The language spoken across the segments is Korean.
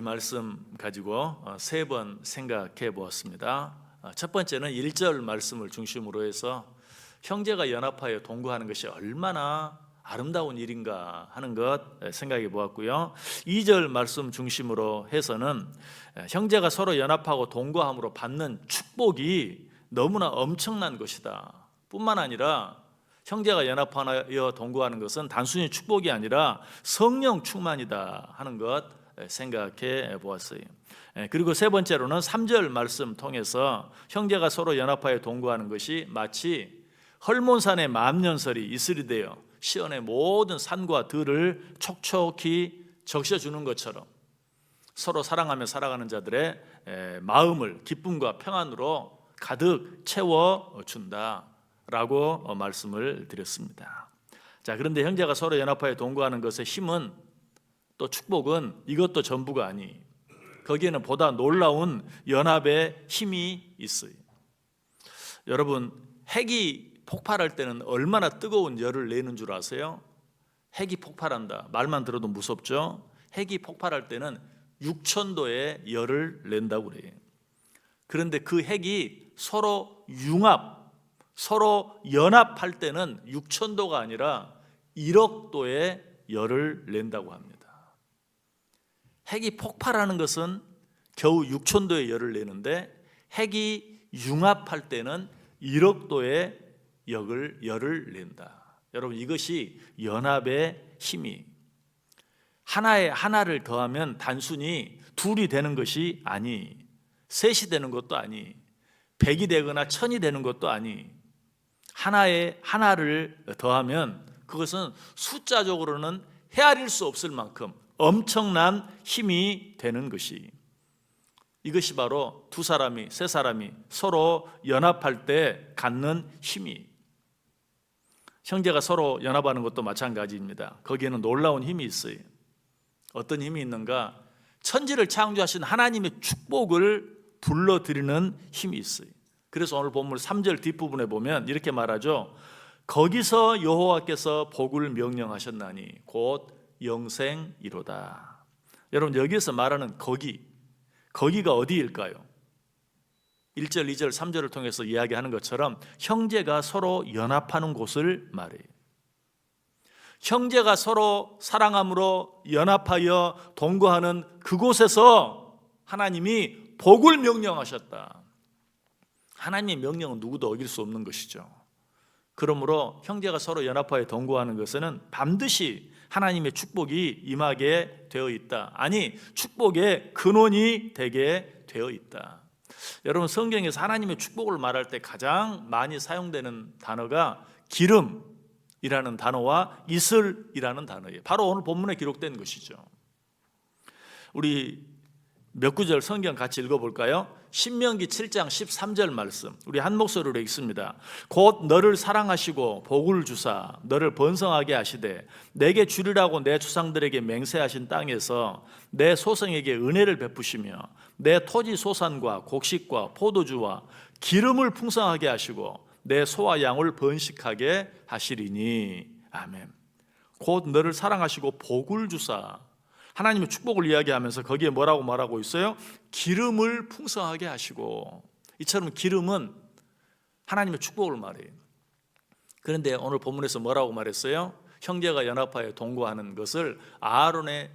말씀 가지고 세 번 생각해 보았습니다. 첫 번째는 1절 말씀을 중심으로 해서 형제가 연합하여 동거하는 것이 얼마나 아름다운 일인가 하는 것 생각해 보았고요. 2절 말씀 중심으로 해서는 형제가 서로 연합하고 동거함으로 받는 축복이 너무나 엄청난 것이다. 뿐만 아니라 형제가 연합하여 동거하는 것은 단순히 축복이 아니라 성령 충만이다 하는 것 생각해 보았어요. 그리고 세 번째로는 3절 말씀 통해서 형제가 서로 연합하여 동거하는 것이 마치 헐몬산의 만년설이 이슬이 되어 시온의 모든 산과 들을 촉촉히 적셔주는 것처럼 서로 사랑하며 살아가는 자들의 마음을 기쁨과 평안으로 가득 채워준다라고 말씀을 드렸습니다. 자, 그런데 형제가 서로 연합하여 동거하는 것의 힘은 또 축복은 이것도 전부가 아니, 거기에는 보다 놀라운 연합의 힘이 있어요. 여러분, 핵이 폭발할 때는 얼마나 뜨거운 열을 내는 줄 아세요? 핵이 폭발한다. 말만 들어도 무섭죠? 핵이 폭발할 때는 6,000도의 열을 낸다고 그래요. 그런데 그 핵이 서로 융합, 서로 연합할 때는 6,000도가 아니라 1억 도의 열을 낸다고 합니다. 핵이 폭발하는 것은 겨우 6,000도의 열을 내는데 핵이 융합할 때는 1억 도의 열을 낸다. 여러분, 이것이 연합의 힘이, 하나에 하나를 더하면 단순히 둘이 되는 것이 아니, 셋이 되는 것도 아니, 100이 되거나 1000이 되는 것도 아니, 하나에 하나를 더하면 그것은 숫자적으로는 헤아릴 수 없을 만큼 엄청난 힘이 되는 것이, 이것이 바로 두 사람이, 세 사람이 서로 연합할 때 갖는 힘이, 형제가 서로 연합하는 것도 마찬가지입니다. 거기에는 놀라운 힘이 있어요. 어떤 힘이 있는가? 천지를 창조하신 하나님의 축복을 불러들이는 힘이 있어요. 그래서 오늘 본문 3절 뒷부분에 보면 이렇게 말하죠. 거기서 여호와께서 복을 명령하셨나니 곧 영생이로다. 여러분, 여기에서 말하는 거기가 어디일까요? 1절, 2절, 3절을 통해서 이야기하는 것처럼 형제가 서로 연합하는 곳을 말해요. 형제가 서로 사랑함으로 연합하여 동거하는 그곳에서 하나님이 복을 명령하셨다. 하나님의 명령은 누구도 어길 수 없는 것이죠. 그러므로 형제가 서로 연합하여 동거하는 것에는 반드시 하나님의 축복이 임하게 되어 있다. 아니, 축복의 근원이 되게 되어 있다. 여러분, 성경에서 하나님의 축복을 말할 때 가장 많이 사용되는 단어가 기름이라는 단어와 이슬이라는 단어예요. 바로 오늘 본문에 기록된 것이죠. 우리 몇 구절 성경 같이 읽어볼까요? 신명기 7장 13절 말씀, 우리 한 목소리로 읽습니다. 곧 너를 사랑하시고 복을 주사 너를 번성하게 하시되 내게 주리라고 내 조상들에게 맹세하신 땅에서 내 소성에게 은혜를 베푸시며 내 토지 소산과 곡식과 포도주와 기름을 풍성하게 하시고 내 소와 양을 번식하게 하시리니. 아멘. 곧 너를 사랑하시고 복을 주사, 하나님의 축복을 이야기하면서 거기에 뭐라고 말하고 있어요? 기름을 풍성하게 하시고. 이처럼 기름은 하나님의 축복을 말해요. 그런데 오늘 본문에서 뭐라고 말했어요? 형제가 연합하여 동거하는 것을 아론의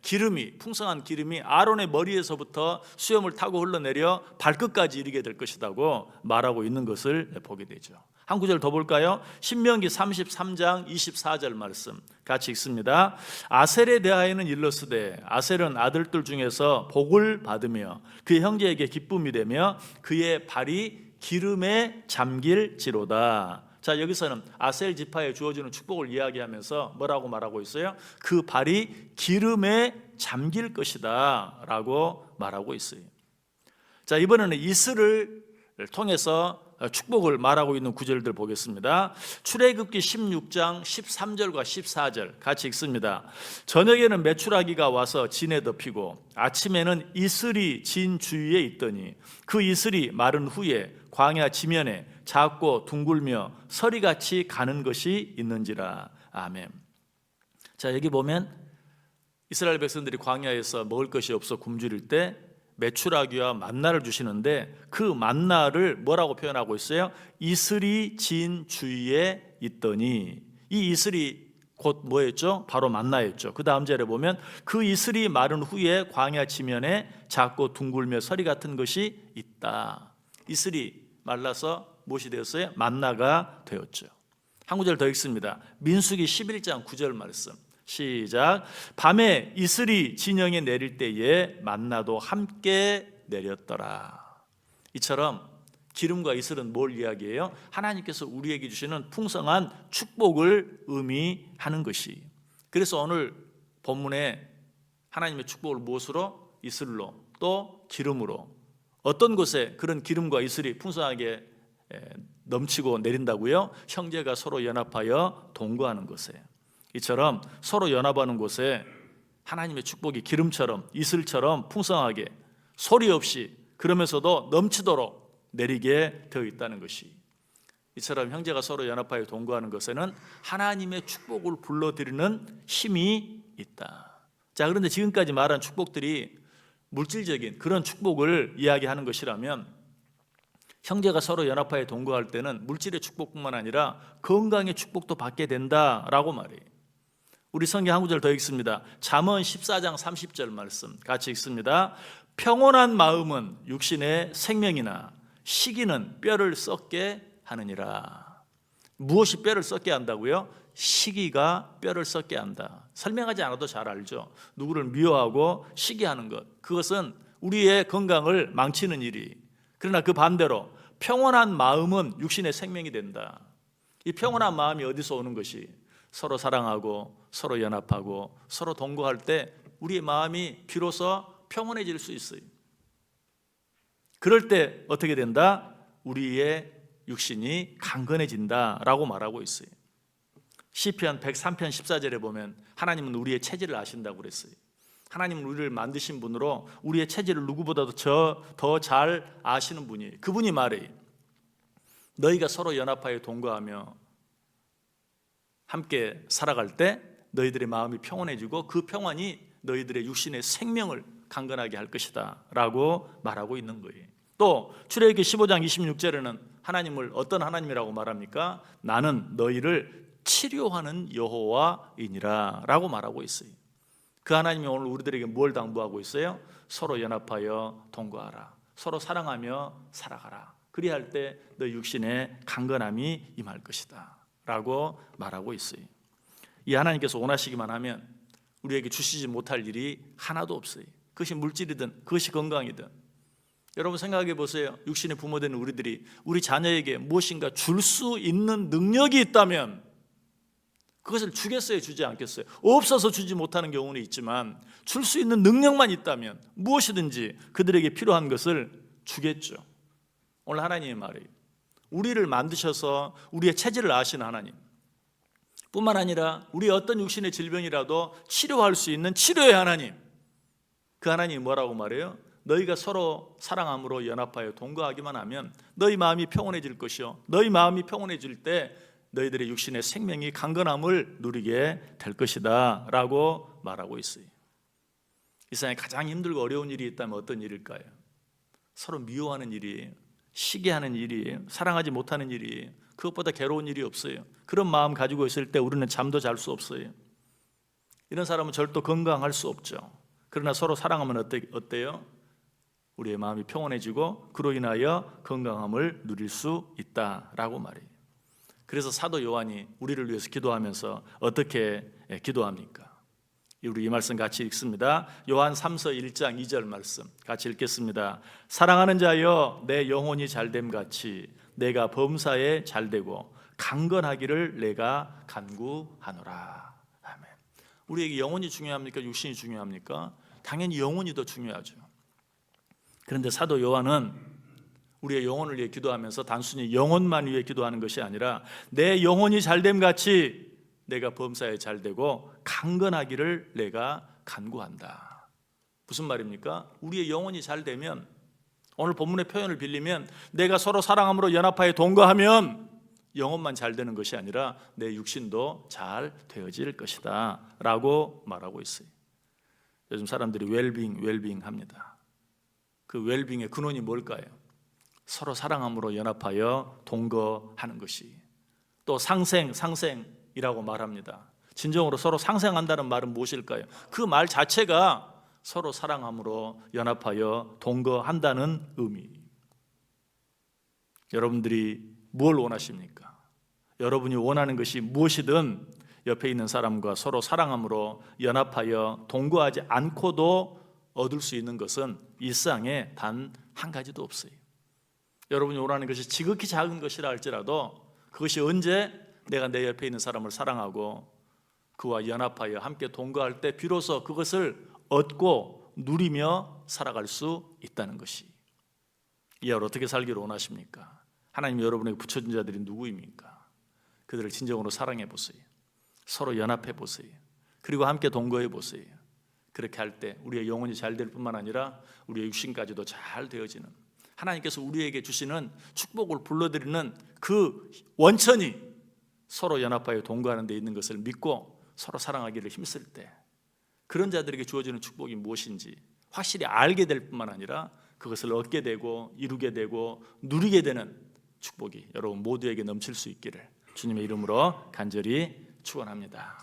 기름이, 풍성한 기름이 아론의 머리에서부터 수염을 타고 흘러내려 발끝까지 이르게 될 것이라고 말하고 있는 것을 보게 되죠. 한 구절 더 볼까요? 신명기 33장 24절 말씀 같이 읽습니다. 아셀에 대하여는 일러스되 아셀은 아들들 중에서 복을 받으며 그의 형제에게 기쁨이 되며 그의 발이 기름에 잠길지로다. 자, 여기서는 아셀 지파에 주어지는 축복을 이야기하면서 뭐라고 말하고 있어요? 그 발이 기름에 잠길 것이다 라고 말하고 있어요. 자, 이번에는 이슬을 통해서 축복을 말하고 있는 구절들 보겠습니다. 출애굽기 16장 13절과 14절 같이 읽습니다. 저녁에는 메추라기가 와서 진에 덮이고 아침에는 이슬이 진 주위에 있더니 그 이슬이 마른 후에 광야 지면에 작고 둥글며 서리같이 가는 것이 있는지라. 아멘. 자, 여기 보면 이스라엘 백성들이 광야에서 먹을 것이 없어 굶주릴 때 메추라기와 만나를 주시는데 그 만나를 뭐라고 표현하고 있어요? 이슬이 진 주위에 있더니, 이 이슬이 곧 뭐였죠? 바로 만나였죠. 그 다음 절에 보면 그 이슬이 마른 후에 광야 지면에 작고 둥글며 서리 같은 것이 있다. 이슬이 말라서 무엇이 되었어요? 만나가 되었죠. 한 구절 더 읽습니다. 민수기 11장 9절 말씀 시작. 밤에 이슬이 진영에 내릴 때에 만나도 함께 내렸더라. 이처럼 기름과 이슬은 뭘 이야기해요? 하나님께서 우리에게 주시는 풍성한 축복을 의미하는 것이. 그래서 오늘 본문에 하나님의 축복을 무엇으로? 이슬로, 또 기름으로. 어떤 곳에 그런 기름과 이슬이 풍성하게 넘치고 내린다고요? 형제가 서로 연합하여 동거하는 곳에. 이처럼 서로 연합하는 곳에 하나님의 축복이 기름처럼 이슬처럼 풍성하게 소리 없이 그러면서도 넘치도록 내리게 되어 있다는 것이, 이처럼 형제가 서로 연합하여 동거하는 것에는 하나님의 축복을 불러들이는 힘이 있다. 자, 그런데 지금까지 말한 축복들이 물질적인 그런 축복을 이야기하는 것이라면, 형제가 서로 연합하여 동거할 때는 물질의 축복뿐만 아니라 건강의 축복도 받게 된다라고 말해요. 우리 성경 한 구절 더 읽습니다. 잠언 14장 30절 말씀 같이 읽습니다. 평온한 마음은 육신의 생명이나 시기는 뼈를 썩게 하느니라. 무엇이 뼈를 썩게 한다고요? 시기가 뼈를 썩게 한다. 설명하지 않아도 잘 알죠. 누구를 미워하고 시기하는 것, 그것은 우리의 건강을 망치는 일이. 그러나 그 반대로 평온한 마음은 육신의 생명이 된다. 이 평온한 마음이 어디서 오는 것이? 서로 사랑하고 서로 연합하고 서로 동거할 때 우리의 마음이 비로소 평온해질 수 있어요. 그럴 때 어떻게 된다? 우리의 육신이 강건해진다라고 말하고 있어요. 시편 103편 14절에 보면 하나님은 우리의 체질을 아신다고 그랬어요. 하나님은 우리를 만드신 분으로 우리의 체질을 누구보다도 더 잘 아시는 분이에요. 그분이 말해요. 너희가 서로 연합하여 동거하며 함께 살아갈 때 너희들의 마음이 평온해지고 그 평안이 너희들의 육신의 생명을 강건하게 할 것이다 라고 말하고 있는 거예요. 또 출애굽기 15장 26절에는 하나님을 어떤 하나님이라고 말합니까? 나는 너희를 치료하는 여호와이니라 라고 말하고 있어요. 그 하나님이 오늘 우리들에게 뭘 당부하고 있어요? 서로 연합하여 동거하라, 서로 사랑하며 살아가라. 그리할 때 너 육신의 강건함이 임할 것이다 라고 말하고 있어요. 이 하나님께서 원하시기만 하면 우리에게 주시지 못할 일이 하나도 없어요. 그것이 물질이든 그것이 건강이든. 여러분 생각해 보세요. 육신의 부모되는 우리들이 우리 자녀에게 무엇인가 줄 수 있는 능력이 있다면 그것을 주겠어요, 주지 않겠어요? 없어서 주지 못하는 경우는 있지만 줄 수 있는 능력만 있다면 무엇이든지 그들에게 필요한 것을 주겠죠. 오늘 하나님의 말이에요. 우리를 만드셔서 우리의 체질을 아시는 하나님, 뿐만 아니라 우리의 어떤 육신의 질병이라도 치료할 수 있는 치료의 하나님, 그 하나님이 뭐라고 말해요? 너희가 서로 사랑함으로 연합하여 동거하기만 하면 너희 마음이 평온해질 것이요, 너희 마음이 평온해질 때 너희들의 육신의 생명이 강건함을 누리게 될 것이다 라고 말하고 있어요. 이 세상에 가장 힘들고 어려운 일이 있다면 어떤 일일까요? 서로 미워하는 일이에요. 시기하는 일이에요. 사랑하지 못하는 일이에요. 그것보다 괴로운 일이 없어요. 그런 마음 가지고 있을 때 우리는 잠도 잘 수 없어요. 이런 사람은 절도 건강할 수 없죠. 그러나 서로 사랑하면 어때요? 우리의 마음이 평온해지고 그로 인하여 건강함을 누릴 수 있다라고 말해요. 그래서 사도 요한이 우리를 위해서 기도하면서 어떻게 기도합니까? 우리 이 말씀 같이 읽습니다. 요한 3서 1장 2절 말씀 같이 읽겠습니다. 사랑하는 자여, 내 영혼이 잘됨 같이 내가 범사에 잘되고 강건하기를 내가 간구하노라. 아멘. 우리에게 영혼이 중요합니까? 육신이 중요합니까? 당연히 영혼이 더 중요하죠. 그런데 사도 요한은 우리의 영혼을 위해 기도하면서 단순히 영혼만 위해 기도하는 것이 아니라 내 영혼이 잘됨 같이 내가 범사에 잘되고 강건하기를 내가 간구한다. 무슨 말입니까? 우리의 영혼이 잘되면, 오늘 본문의 표현을 빌리면 내가 서로 사랑함으로 연합하여 동거하면 영혼만 잘되는 것이 아니라 내 육신도 잘 되어질 것이다 라고 말하고 있어요. 요즘 사람들이 웰빙 합니다. 그 웰빙의 근원이 뭘까요? 서로 사랑함으로 연합하여 동거하는 것이. 또 상생이라고 말합니다. 진정으로 서로 상생한다는 말은 무엇일까요? 그 말 자체가 서로 사랑함으로 연합하여 동거한다는 의미. 여러분들이 뭘 원하십니까? 여러분이 원하는 것이 무엇이든 옆에 있는 사람과 서로 사랑함으로 연합하여 동거하지 않고도 얻을 수 있는 것은 일상에 단 한 가지도 없어요. 여러분이 원하는 것이 지극히 작은 것이라 할지라도 그것이 언제 내가 내 옆에 있는 사람을 사랑하고 그와 연합하여 함께 동거할 때 비로소 그것을 얻고 누리며 살아갈 수 있다는 것이. 이하로 어떻게 살기를 원하십니까? 하나님 여러분에게 붙여준 자들이 누구입니까? 그들을 진정으로 사랑해 보세요. 서로 연합해 보세요. 그리고 함께 동거해 보세요. 그렇게 할 때 우리의 영혼이 잘 될 뿐만 아니라 우리의 육신까지도 잘 되어지는, 하나님께서 우리에게 주시는 축복을 불러들이는 그 원천이 서로 연합하여 동거하는 데 있는 것을 믿고 서로 사랑하기를 힘쓸 때, 그런 자들에게 주어지는 축복이 무엇인지 확실히 알게 될 뿐만 아니라 그것을 얻게 되고 이루게 되고 누리게 되는 축복이 여러분 모두에게 넘칠 수 있기를 주님의 이름으로 간절히 축원합니다.